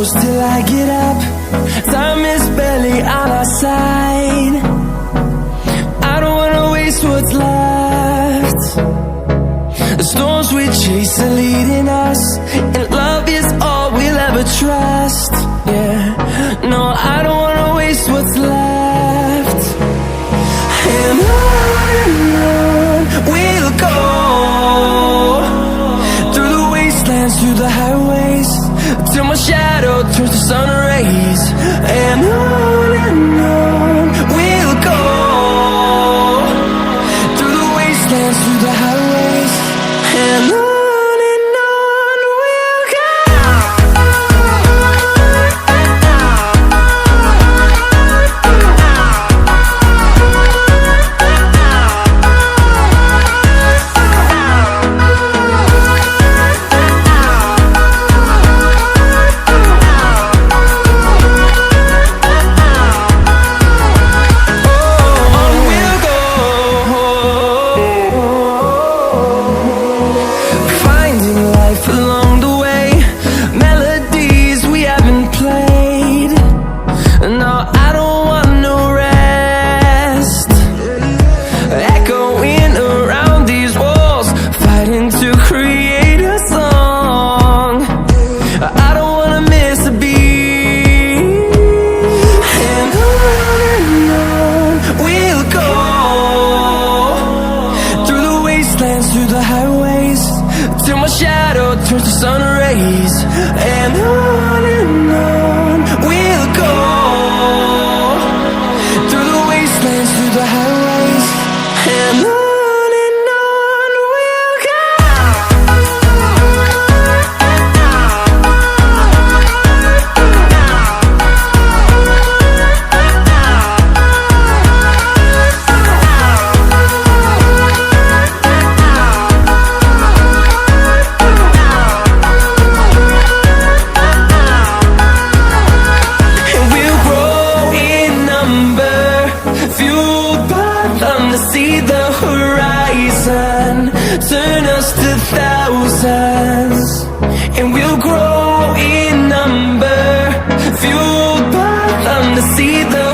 close till I get up. Time is barely on our side. I don't wanna waste what's left. The storms we chase are leading us, and love is all we'll ever trust. Yeah, no, I don't wanna waste what's left. And on we'll go, through the wastelands, through the highways, till my shadow turns to sun rays. And on we'll go, through the wastelands, through the highways, and on we'll go. Through the highways, till my shadow turns to sun rays. And on we'll go, through the wastelands, through the highways, and on we'll go. See the horizon, turn us to thousands, and we'll grow in number, fueled by them to see the